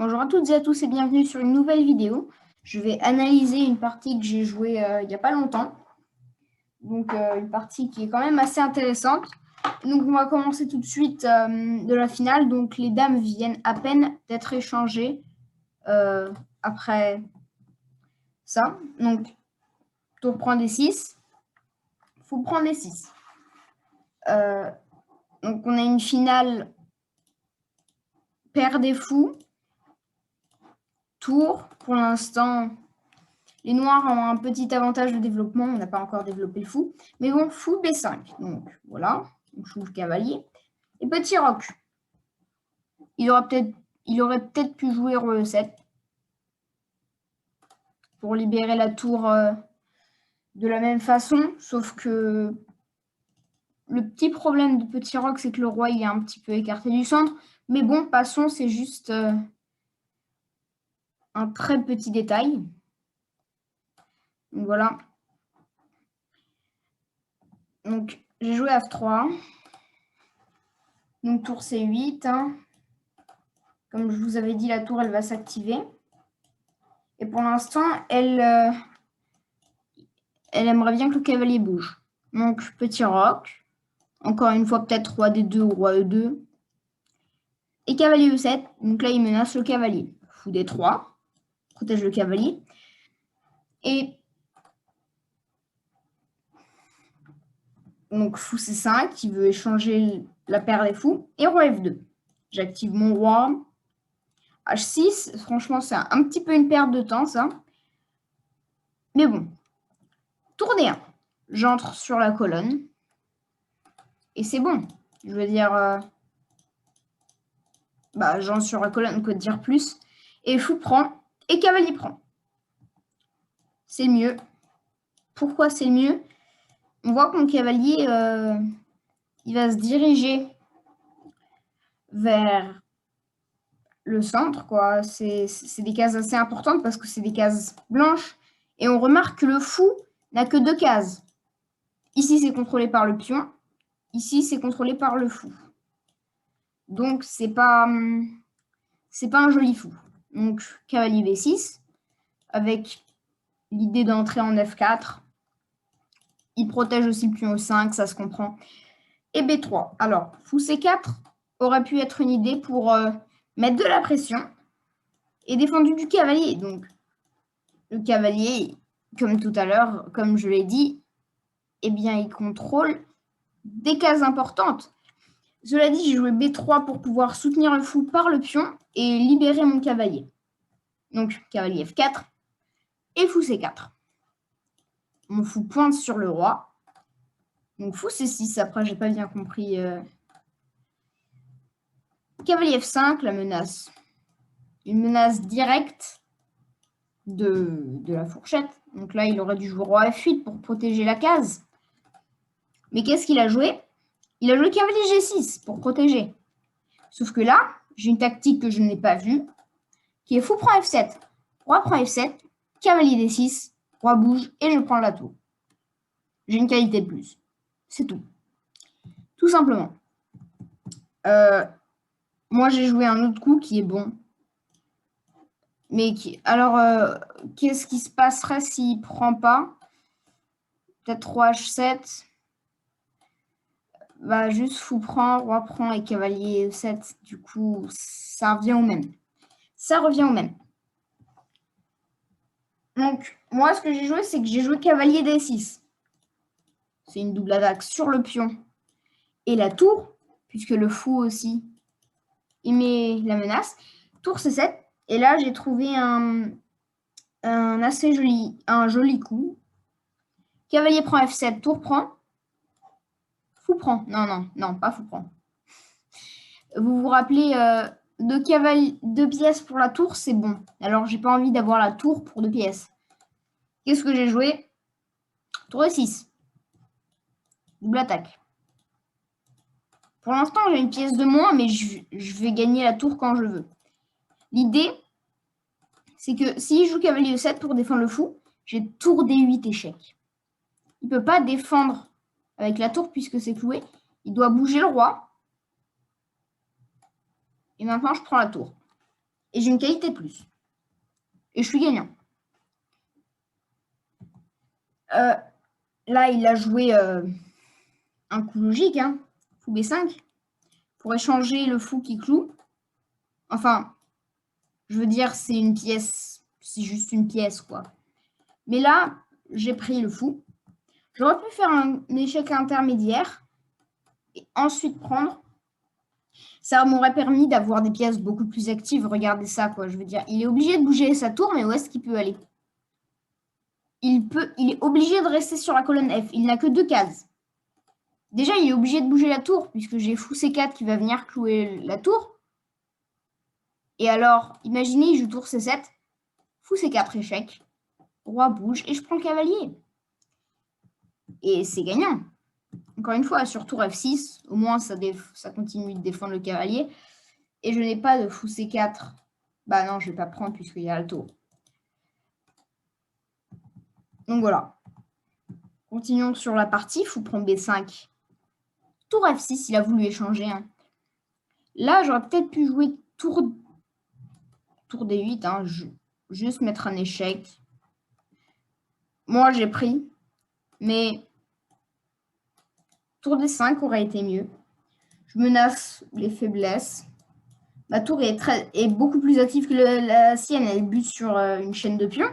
Bonjour à toutes et à tous et bienvenue sur une nouvelle vidéo. Je vais analyser une partie que j'ai jouée il n'y a pas longtemps. Donc une partie qui est quand même assez intéressante. Donc on va commencer tout de suite de la finale. Donc les dames viennent à peine d'être échangées après ça. Donc tour prend des 6. Fou prend des 6. Donc on a une finale paire des fous. Tour, pour l'instant, les noirs ont un petit avantage de développement. On n'a pas encore développé le fou. Mais bon, fou B5. Donc voilà. Donc, je trouve cavalier. Et petit roc. Il aurait peut-être pu jouer roi E7 pour libérer la tour de la même façon. Sauf que le petit problème de petit roc, c'est que le roi il est un petit peu écarté du centre. Mais bon, passons, c'est juste un très petit détail. Donc voilà. Donc j'ai joué F3. Donc tour C8. Hein. Comme je vous avais dit, la tour, elle va s'activer. Et pour l'instant, elle aimerait bien que le cavalier bouge. Donc, petit roc. Encore une fois, peut-être roi D2 ou roi E2. Et cavalier E7. Donc là, il menace le cavalier. Fou D3. Protège le cavalier. Et donc, fou C5, qui veut échanger la paire des fous. Et roi F2. J'active mon roi. H6, franchement, c'est un petit peu une perte de temps, ça. Mais bon. Tour D1. J'entre sur la colonne. Et c'est bon. Je veux dire, j'entre sur la colonne, quoi dire plus. Et fou prend. Et cavalier prend. C'est le mieux. Pourquoi c'est le mieux? On voit que mon cavalier, il va se diriger vers le centre, quoi. C'est des cases assez importantes parce que c'est des cases blanches. Et on remarque que le fou n'a que 2 cases. Ici, c'est contrôlé par le pion. Ici, c'est contrôlé par le fou. Donc, c'est pas un joli fou. Donc, cavalier B6, avec l'idée d'entrer en F4. Il protège aussi le pion E5, ça se comprend. Et B3. Alors, fou C4 aurait pu être une idée pour mettre de la pression et défendu du cavalier. Donc, le cavalier, comme tout à l'heure, comme je l'ai dit, eh bien, il contrôle des cases importantes. Cela dit, j'ai joué B3 pour pouvoir soutenir le fou par le pion et libérer mon cavalier. Donc, cavalier F4 et fou C4. Mon fou pointe sur le roi. Donc, fou C6. Après, j'ai pas bien compris. Cavalier F5, la menace. Une menace directe de la fourchette. Donc là, il aurait dû jouer roi F8 pour protéger la case. Mais qu'est-ce qu'il a joué? Il a joué cavalier G6 pour protéger. Sauf que là, j'ai une tactique que je n'ai pas vue, qui est fou prend F7. Roi prend F7, cavalier D6, roi bouge et je prends la tour. J'ai une qualité de plus. C'est tout. Tout simplement. Moi, j'ai joué un autre coup qui est bon. Mais alors, qu'est-ce qui se passerait s'il ne prend pas? Peut-être roi H7. Juste fou prend, roi prend et cavalier E7. Du coup, ça revient au même. Ça revient au même. Donc, moi, ce que j'ai joué, c'est que j'ai joué cavalier D6. C'est une double attaque sur le pion et la tour, puisque le fou aussi, il met la menace. Tour C7. Et là, j'ai trouvé un joli coup. Cavalier prend F7, tour prend. Fou prend. Non, pas fou prend. Vous vous rappelez, deux pièces pour la tour, c'est bon. Alors, j'ai pas envie d'avoir la tour pour 2 pièces. Qu'est-ce que j'ai joué? Tour E6. Double attaque. Pour l'instant, j'ai une pièce de moins, mais je vais gagner la tour quand je veux. L'idée, c'est que s'il joue cavalier E7 pour défendre le fou, j'ai tour D8 échec. Il ne peut pas défendre avec la tour puisque c'est cloué. Il doit bouger le roi. Et maintenant, je prends la tour. Et j'ai une qualité de plus. Et je suis gagnant. Là, il a joué un coup logique, hein, fou B5, pour échanger le fou qui cloue. Enfin, je veux dire, c'est une pièce, c'est juste une pièce, quoi. Mais là, j'ai pris le fou. J'aurais pu faire un échec intermédiaire et ensuite prendre. Ça m'aurait permis d'avoir des pièces beaucoup plus actives. Regardez ça, quoi. Je veux dire, il est obligé de bouger sa tour, mais où est-ce qu'il peut aller? Il est obligé de rester sur la colonne F. Il n'a que 2 cases. Déjà, il est obligé de bouger la tour, puisque j'ai fou C4 qui va venir clouer la tour. Et alors, imaginez, il joue tour C7, fou C4 échec, roi bouge, et je prends le cavalier. Et c'est gagnant. Encore une fois, sur tour F6, au moins ça continue de défendre le cavalier. Et je n'ai pas de fou C4. Bah non, je ne vais pas prendre puisqu'il y a la tour. Donc voilà. Continuons sur la partie. Fou prend B5. Tour F6, il a voulu échanger. Hein. Là, j'aurais peut-être pu jouer tour D8. Hein, juste mettre un échec. Moi, j'ai pris. Mais tour D5 aurait été mieux. Je menace les faiblesses. Ma tour est beaucoup plus active que la sienne. Elle bute sur une chaîne de pions.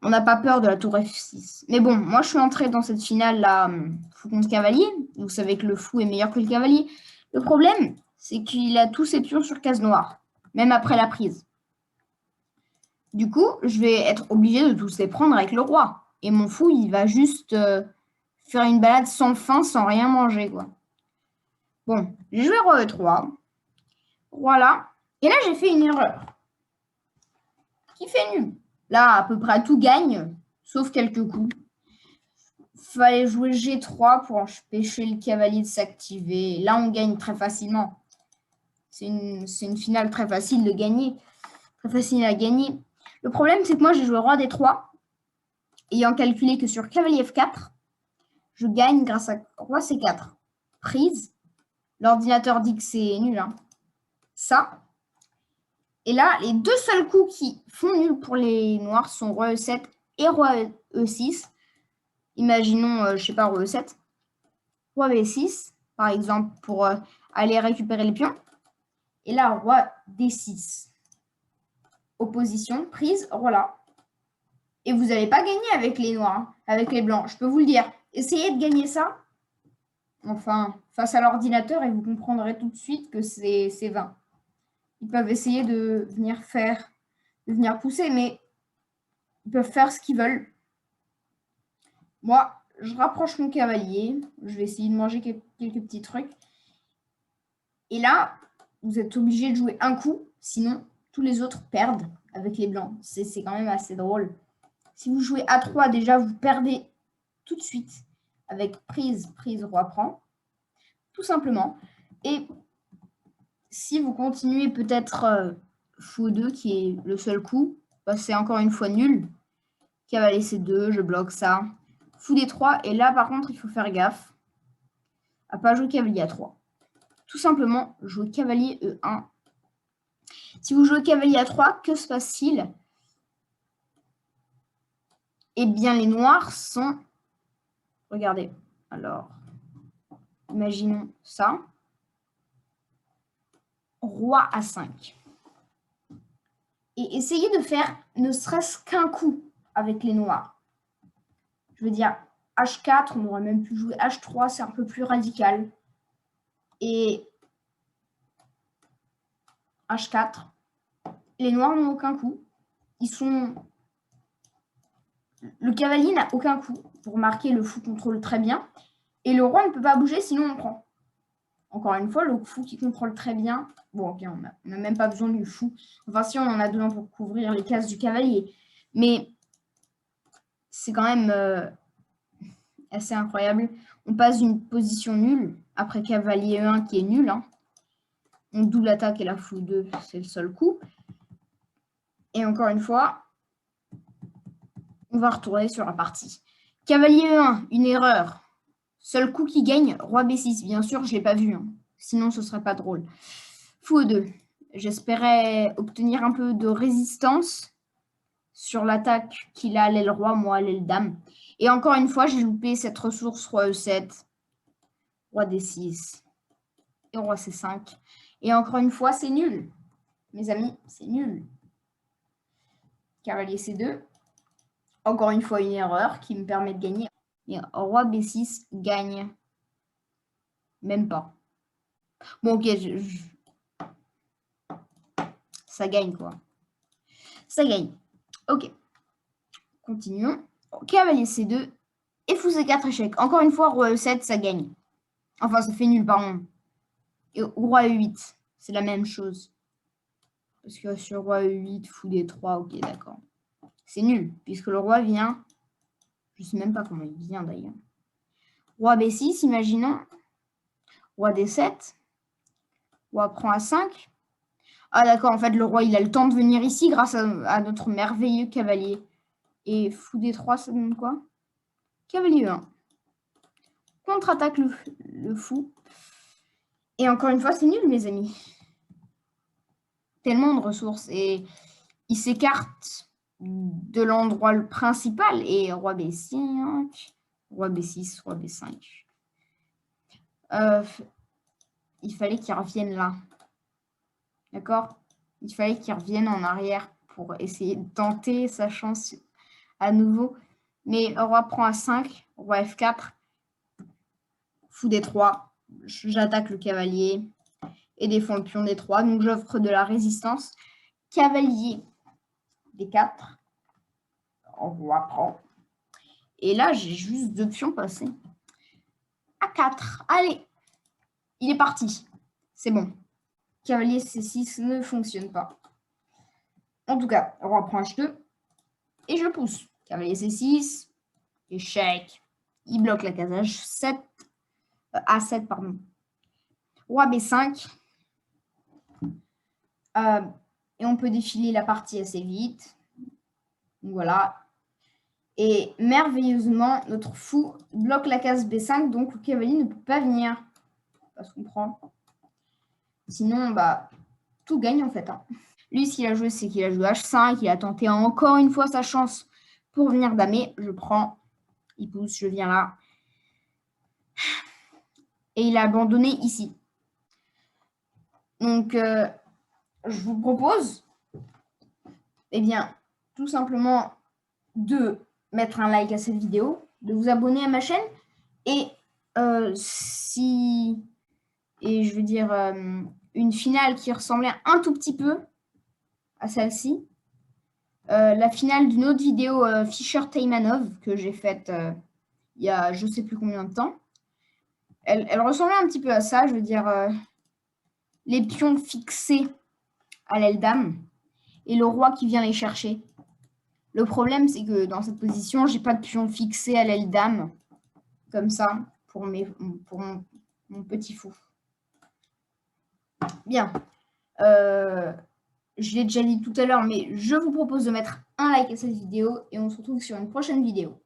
On n'a pas peur de la tour F6. Mais bon, moi, je suis entrée dans cette finale-là, fou contre cavalier. Vous savez que le fou est meilleur que le cavalier. Le problème, c'est qu'il a tous ses pions sur case noire, même après la prise. Du coup, je vais être obligée de tous les prendre avec le roi. Et mon fou, il va juste faire une balade sans fin, sans rien manger, quoi. Bon, j'ai joué roi E3. Voilà. Et là, j'ai fait une erreur. Qui fait nul. Là, à peu près tout gagne, sauf quelques coups. Fallait jouer G3 pour empêcher le cavalier de s'activer. Là, on gagne très facilement. C'est une finale très facile de gagner. Très facile à gagner. Le problème, c'est que moi, j'ai joué roi D3. Ayant calculé que sur cavalier F4, je gagne grâce à roi C4. Prise. L'ordinateur dit que c'est nul. Hein. Ça. Et là, les 2 seuls coups qui font nul pour les noirs sont roi E7 et roi E6. Imaginons, je ne sais pas, roi E7. Roi B6, par exemple, pour aller récupérer les pions. Et là, roi D6. Opposition, prise, roi là. Et vous n'allez pas gagner avec les noirs, hein, avec les blancs, je peux vous le dire. Essayez de gagner ça, enfin, face à l'ordinateur, et vous comprendrez tout de suite que c'est vain. Ils peuvent essayer de venir pousser, mais ils peuvent faire ce qu'ils veulent. Moi, je rapproche mon cavalier. Je vais essayer de manger quelques petits trucs. Et là, vous êtes obligé de jouer un coup, sinon tous les autres perdent avec les blancs. C'est quand même assez drôle. Si vous jouez A3, déjà, vous perdez tout de suite avec prise, roi prend. Tout simplement. Et si vous continuez peut-être fou 2 qui est le seul coup, bah, c'est encore une fois nul. Cavalier C2, je bloque ça. Fou D3, et là par contre il faut faire gaffe à pas jouer cavalier A3. Tout simplement jouer cavalier E1. Si vous jouez cavalier A3, que se passe-t-il? Eh bien les noirs sont... Regardez, alors, imaginons ça. Roi A5. Et essayez de faire ne serait-ce qu'un coup avec les noirs. Je veux dire, H4, on aurait même pu jouer H3, c'est un peu plus radical. Et H4, les noirs n'ont aucun coup. Ils sont... Le cavalier n'a aucun coup. Pour marquer, le fou contrôle très bien. Et le roi ne peut pas bouger, sinon on prend. Encore une fois, le fou qui contrôle très bien. Bon, ok, on n'a même pas besoin du fou. Enfin, si, on en a besoin pour couvrir les cases du cavalier. Mais c'est quand même assez incroyable. On passe d'une position nulle, après cavalier 1 qui est nul. Hein. On double attaque et la fou 2, c'est le seul coup. Et encore une fois, on va retourner sur la partie. Cavalier 1, une erreur. Seul coup qui gagne, roi B6. Bien sûr, je ne l'ai pas vu. Hein. Sinon, ce ne serait pas drôle. Fou 2. J'espérais obtenir un peu de résistance sur l'attaque qu'il a à l'aile roi, moi à l'aile dame. Et encore une fois, j'ai loupé cette ressource roi E7, roi D6 et roi C5. Et encore une fois, c'est nul. Mes amis, c'est nul. Cavalier C2. Encore une fois, une erreur qui me permet de gagner. Et roi B6 gagne. Même pas. Bon, ok, ça gagne, quoi. Ça gagne. Ok. Continuons. Cavalier C2 et fou C4 échec. Encore une fois, roi E7, ça gagne. Enfin, ça fait nul, pardon. Et roi E8, c'est la même chose. Parce que sur roi E8, fou D3, ok, d'accord. C'est nul, puisque le roi vient... Je ne sais même pas comment il vient, d'ailleurs. Roi B6, imaginons. Roi D7. Roi prend A5. Ah, d'accord, en fait, le roi, il a le temps de venir ici grâce à notre merveilleux cavalier. Et fou D3, ça donne quoi? Cavalier 1. Contre-attaque le fou. Et encore une fois, c'est nul, mes amis. Tellement de ressources. Et il s'écarte de l'endroit principal. Et roi B5, roi B6, roi B5. Il fallait qu'il revienne là. D'accord? Il fallait qu'il revienne en arrière pour essayer de tenter sa chance à nouveau. Mais roi prend A5, roi F4, fou D3. J'attaque le cavalier et défends le pion D3. Donc j'offre de la résistance. Cavalier D4. Roi prend. Et là, j'ai juste 2 pions passés. A4. Allez, il est parti. C'est bon. Cavalier C6 ne fonctionne pas. En tout cas, roi prend H2. Et je pousse. Cavalier C6. Échec. Il bloque la case H7. A7, pardon. Roi B5. Et on peut défiler la partie assez vite. Donc voilà. Et merveilleusement, notre fou bloque la case B5, donc le cavalier ne peut pas venir. Ça se comprend. Sinon, bah, tout gagne en fait. Hein. Lui, ce qu'il a joué, c'est qu'il a joué H5. Il a tenté encore une fois sa chance pour venir damer. Je prends. Il pousse, je viens là. Et il a abandonné ici. Donc, je vous propose, eh bien, tout simplement de mettre un like à cette vidéo, de vous abonner à ma chaîne et je veux dire une finale qui ressemblait un tout petit peu à celle-ci, la finale d'une autre vidéo Fischer-Taimanov que j'ai faite il y a je sais plus combien de temps. Elle ressemblait un petit peu à ça, je veux dire les pions fixés à l'aile dame et le roi qui vient les chercher. Le problème, c'est que dans cette position, j'ai pas de pion fixé à l'aile dame, comme ça, pour mon petit fou. Bien. Je l'ai déjà dit tout à l'heure, mais je vous propose de mettre un like à cette vidéo et on se retrouve sur une prochaine vidéo.